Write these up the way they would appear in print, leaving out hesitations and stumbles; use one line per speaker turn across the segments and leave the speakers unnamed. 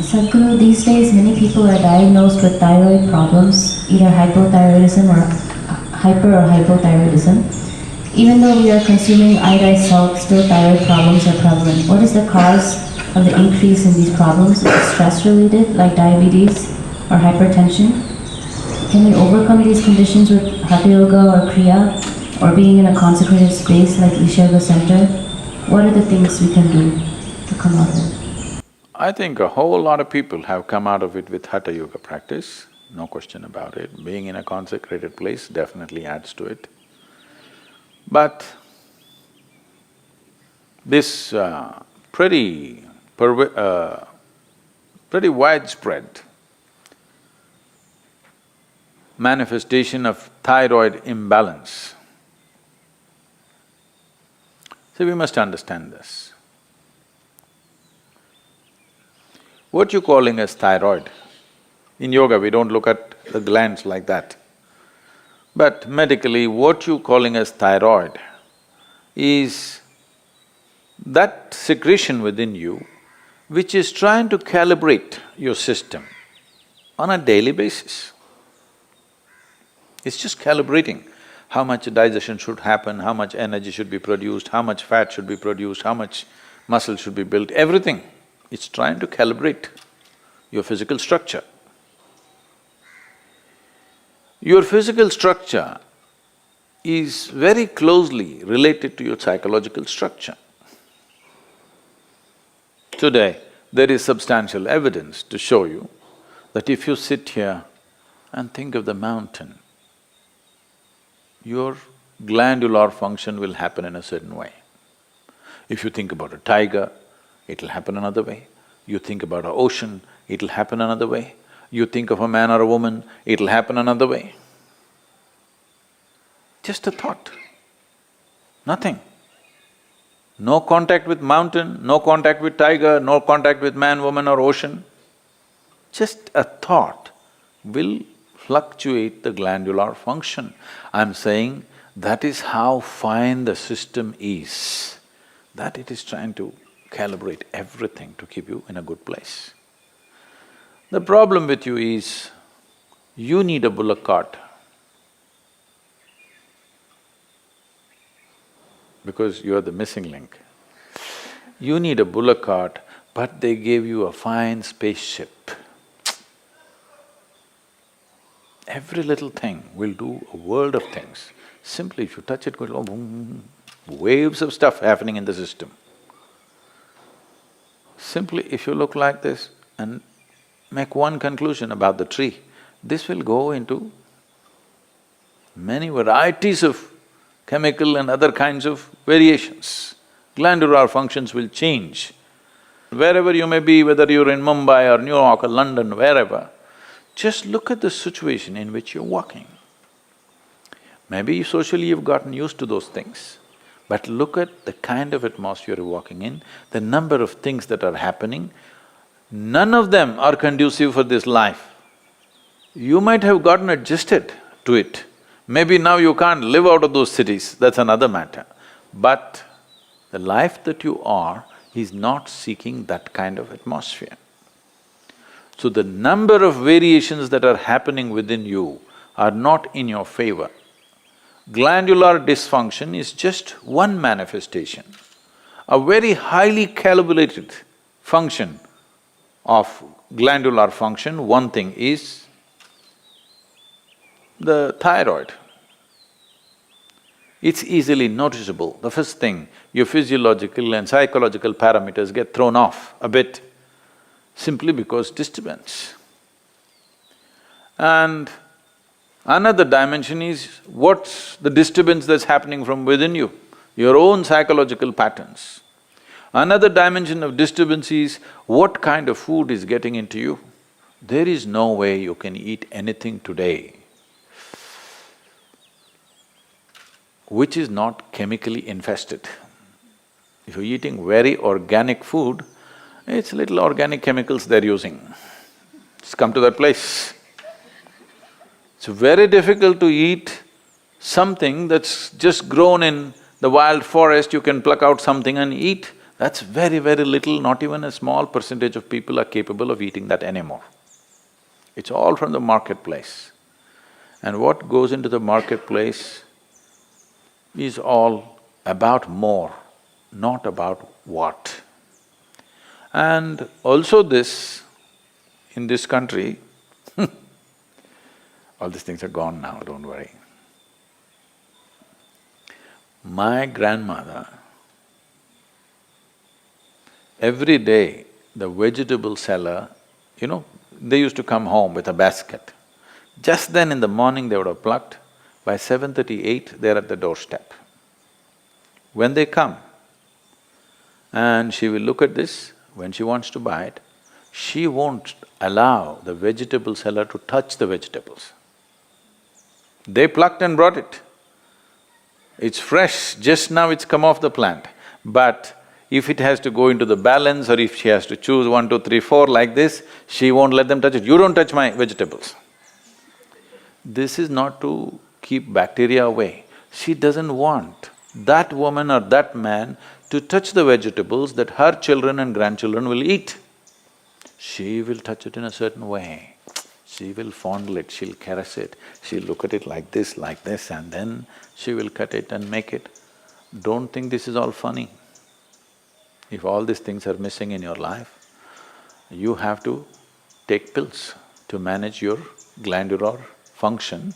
Sadhguru, these days many people are diagnosed with thyroid problems, either hypothyroidism or hyper or hypothyroidism. Even though we are consuming iodized salt, still thyroid problems are prevalent. What is the cause of the increase in these problems? Is it stress related, like diabetes or hypertension? Can we overcome these conditions with Hatha Yoga or Kriya, or being in a consecrated space like Isha Yoga Center? What are the things we can do to come out of it?
I think a whole lot of people have come out of it with Hatha Yoga practice, no question about it. Being in a consecrated place definitely adds to it. But this pretty widespread manifestation of thyroid imbalance. So we must understand this. What you're calling as thyroid, in yoga we don't look at the glands like that. But medically, what you're calling as thyroid is that secretion within you which is trying to calibrate your system on a daily basis. It's just calibrating how much digestion should happen, how much energy should be produced, how much fat should be produced, how much muscle should be built, everything. It's trying to calibrate your physical structure. Your physical structure is very closely related to your psychological structure. Today, there is substantial evidence to show you that if you sit here and think of the mountain, your glandular function will happen in a certain way. If you think about a tiger, it'll happen another way. You think about an ocean, it'll happen another way. You think of a man or a woman, it'll happen another way. Just a thought, nothing. No contact with mountain, no contact with tiger, no contact with man, woman or ocean. Just a thought will fluctuate the glandular function. I'm saying that is how fine the system is, that it is trying to calibrate everything to keep you in a good place. The problem with you is, you need a bullock cart because you are the missing link. You need a bullock cart, but they gave you a fine spaceship. Every little thing will do a world of things. Simply if you touch it, go boom, waves of stuff happening in the system. Simply if you look like this and make one conclusion about the tree, this will go into many varieties of chemical and other kinds of variations. Glandular functions will change. Wherever you may be, whether you're in Mumbai or New York or London, wherever, just look at the situation in which you're walking. Maybe socially you've gotten used to those things, but look at the kind of atmosphere you're walking in, the number of things that are happening, none of them are conducive for this life. You might have gotten adjusted to it. Maybe now you can't live out of those cities, that's another matter. But the life that you are is not seeking that kind of atmosphere. So the number of variations that are happening within you are not in your favor. Glandular dysfunction is just one manifestation. A very highly calibrated function of glandular function, one thing is the thyroid. It's easily noticeable. The first thing, your physiological and psychological parameters get thrown off a bit simply because disturbance. And another dimension is what's the disturbance that's happening from within you, your own psychological patterns. Another dimension of disturbance is what kind of food is getting into you. There is no way you can eat anything today which is not chemically infested. If you're eating very organic food, it's little organic chemicals they're using. It's come to that place. It's very difficult to eat something that's just grown in the wild forest. You can pluck out something and eat. That's very, very little, not even a small percentage of people are capable of eating that anymore. It's all from the marketplace. And what goes into the marketplace is all about more, not about what. And also this, in this country, all these things are gone now, don't worry. My grandmother, every day the vegetable seller, they used to come home with a basket. Just then in the morning they would have plucked, by 7:38 they're at the doorstep. When they come, and she will look at this, when she wants to buy it, she won't allow the vegetable seller to touch the vegetables. They plucked and brought it. It's fresh, just now it's come off the plant. But if it has to go into the balance or if she has to choose 1, 2, 3, 4 like this, she won't let them touch it. You don't touch my vegetables. This is not to keep bacteria away. She doesn't want that woman or that man to touch the vegetables that her children and grandchildren will eat. She will touch it in a certain way. She will fondle it, she'll caress it, she'll look at it like this, and then she will cut it and make it. Don't think this is all funny. If all these things are missing in your life, you have to take pills to manage your glandular function,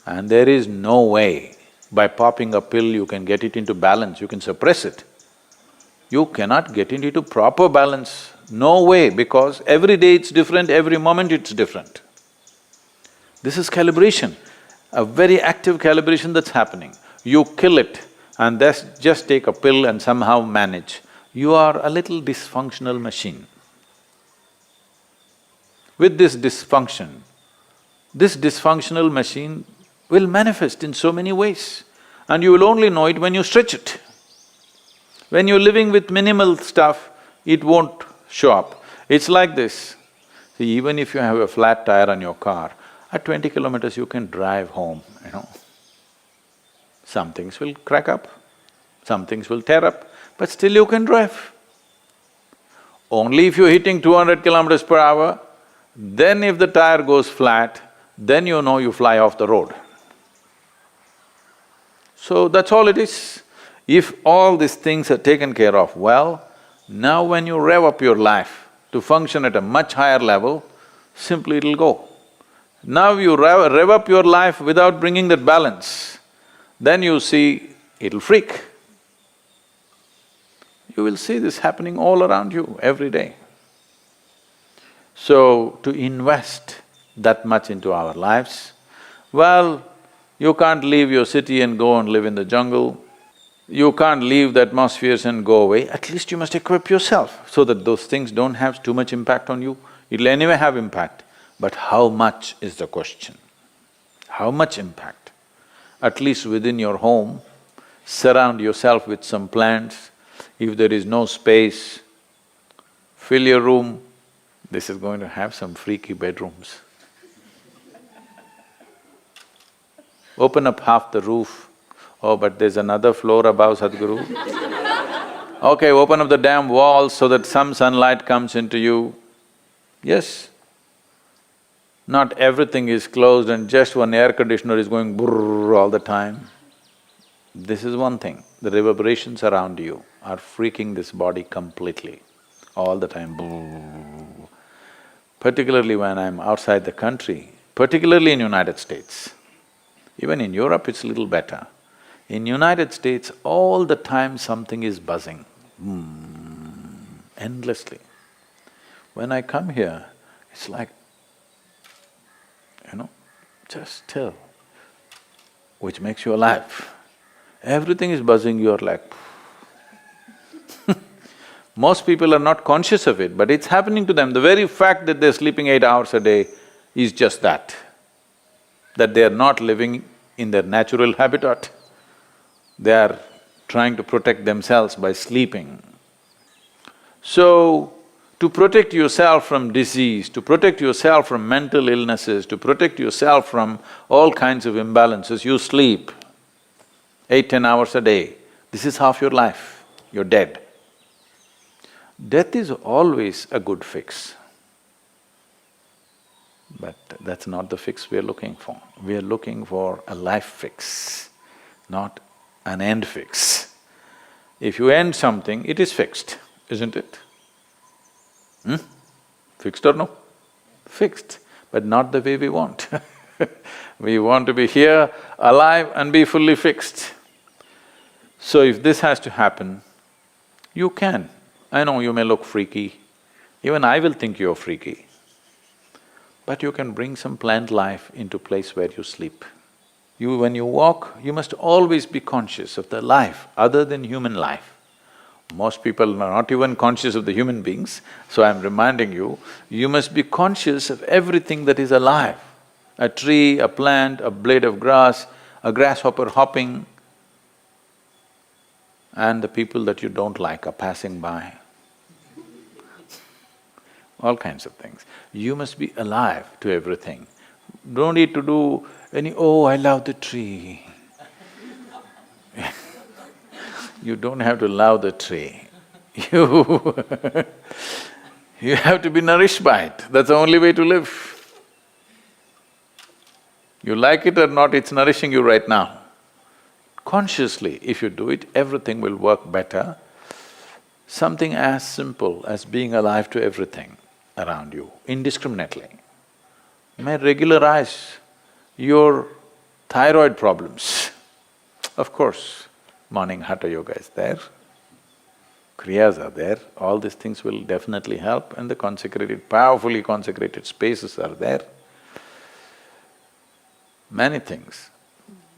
and there is no way by popping a pill you can get it into balance, you can suppress it. You cannot get it into proper balance, no way, because every day it's different, every moment it's different. This is calibration, a very active calibration that's happening. You kill it and just take a pill and somehow manage. You are a little dysfunctional machine. With this dysfunctional machine will manifest in so many ways, and you will only know it when you stretch it. When you're living with minimal stuff, it won't show up. It's like this. See, even if you have a flat tire on your car, at 20 kilometers you can drive home, Some things will crack up, some things will tear up, but still you can drive. Only if you're hitting 200 kilometers per hour, then if the tire goes flat, then you know you fly off the road. So that's all it is. If all these things are taken care of well, now when you rev up your life to function at a much higher level, simply it'll go. Now you rev up your life without bringing that balance, then you see it'll freak. You will see this happening all around you every day. So, to invest that much into our lives, well, you can't leave your city and go and live in the jungle. You can't leave the atmospheres and go away. At least you must equip yourself so that those things don't have too much impact on you. It'll anyway have impact, but how much is the question? How much impact? At least within your home, surround yourself with some plants. If there is no space, fill your room. This is going to have some freaky bedrooms. Open up half the roof. Oh, but there's another floor above, Sadhguru. Okay, open up the damn walls so that some sunlight comes into you. Yes. Not everything is closed and just one air conditioner is going brrrr all the time. This is one thing, the reverberations around you are freaking this body completely, all the time, brrrr. Particularly when I'm outside the country, particularly in United States. Even in Europe it's a little better. In United States, all the time something is buzzing, endlessly. When I come here, it's like, just still, which makes you alive. Everything is buzzing, you're like Most people are not conscious of it, but it's happening to them. The very fact that they're sleeping 8 hours a day is just that they are not living in their natural habitat. They are trying to protect themselves by sleeping. So, to protect yourself from disease, to protect yourself from mental illnesses, to protect yourself from all kinds of imbalances, you sleep 8, 10 hours a day. This is half your life, you're dead. Death is always a good fix. But that's not the fix we are looking for. We are looking for a life fix, not an end fix. If you end something, it is fixed, isn't it? Fixed or no? Fixed, but not the way we want. We want to be here, alive and be fully fixed. So if this has to happen, you can. I know you may look freaky, even I will think you're freaky. But you can bring some plant life into place where you sleep. When you walk, you must always be conscious of the life other than human life. Most people are not even conscious of the human beings, so I'm reminding you, you must be conscious of everything that is alive. A tree, a plant, a blade of grass, a grasshopper hopping, and the people that you don't like are passing by. All kinds of things. You must be alive to everything. Don't need to do any, oh, I love the tree. You don't have to love the tree. You have to be nourished by it. That's the only way to live. You like it or not, it's nourishing you right now. Consciously, if you do it, everything will work better. Something as simple as being alive to everything around you, indiscriminately, may regularize your thyroid problems. Of course, morning Hatha Yoga is there, Kriyas are there, all these things will definitely help, and the consecrated, powerfully consecrated spaces are there. Many things.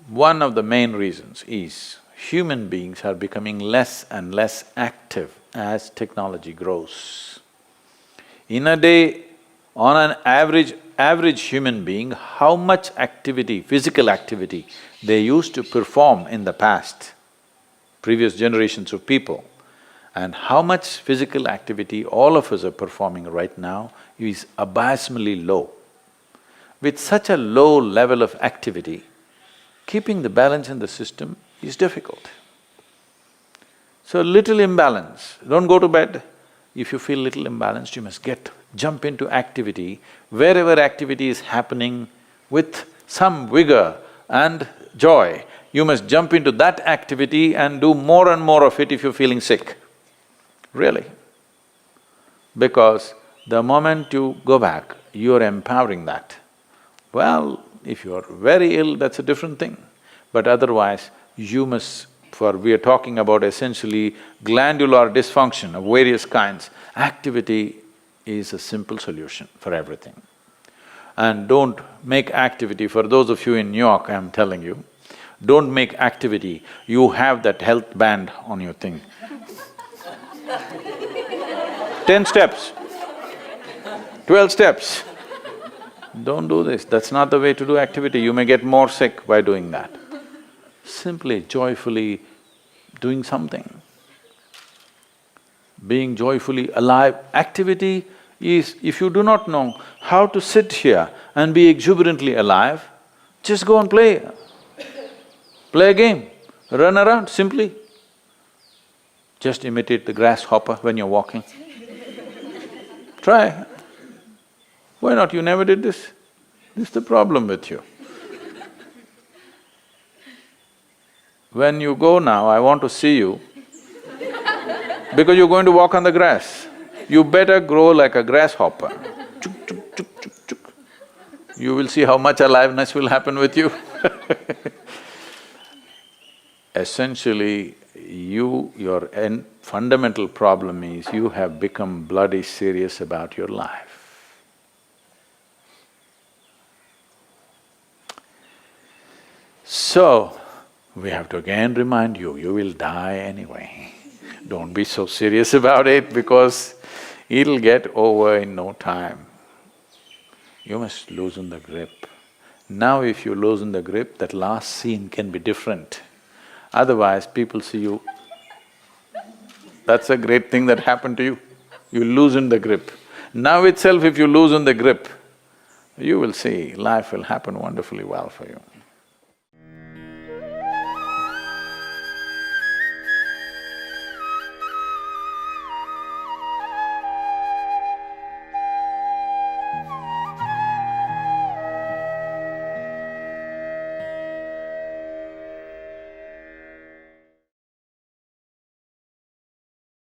One of the main reasons is human beings are becoming less and less active as technology grows. In a day, on an average human being, how much activity, physical activity they used to perform in the past, previous generations of people, and how much physical activity all of us are performing right now is abysmally low. With such a low level of activity, keeping the balance in the system is difficult. So little imbalance, don't go to bed. If you feel little imbalanced, you must jump into activity. Wherever activity is happening with some vigor and joy, you must jump into that activity and do more and more of it if you're feeling sick. Really. Because the moment you go back, you're empowering that. Well, if you're very ill, that's a different thing. But otherwise, you must… we are talking about essentially glandular dysfunction of various kinds. Activity is a simple solution for everything. And don't make activity, for those of you in New York, I'm telling you, don't make activity, you have that health band on your thing. 10 steps, 12 steps. Don't do this, that's not the way to do activity, you may get more sick by doing that. Simply, joyfully doing something. Being joyfully alive. Activity is, if you do not know how to sit here and be exuberantly alive, just go and play. Play a game, run around simply. Just imitate the grasshopper when you're walking. Try. Why not? You never did this? This is the problem with you. When you go now, I want to see you because you're going to walk on the grass. You better grow like a grasshopper. Chuk, chuk, chuk, chuk, chuk. You will see how much aliveness will happen with you. Essentially, your fundamental problem is you have become bloody serious about your life. So, we have to again remind you, you will die anyway. Don't be so serious about it because it'll get over in no time. You must loosen the grip. Now if you loosen the grip, that last scene can be different. Otherwise, people see you, that's a great thing that happened to you. You loosen the grip. Now itself if you loosen the grip, you will see life will happen wonderfully well for you.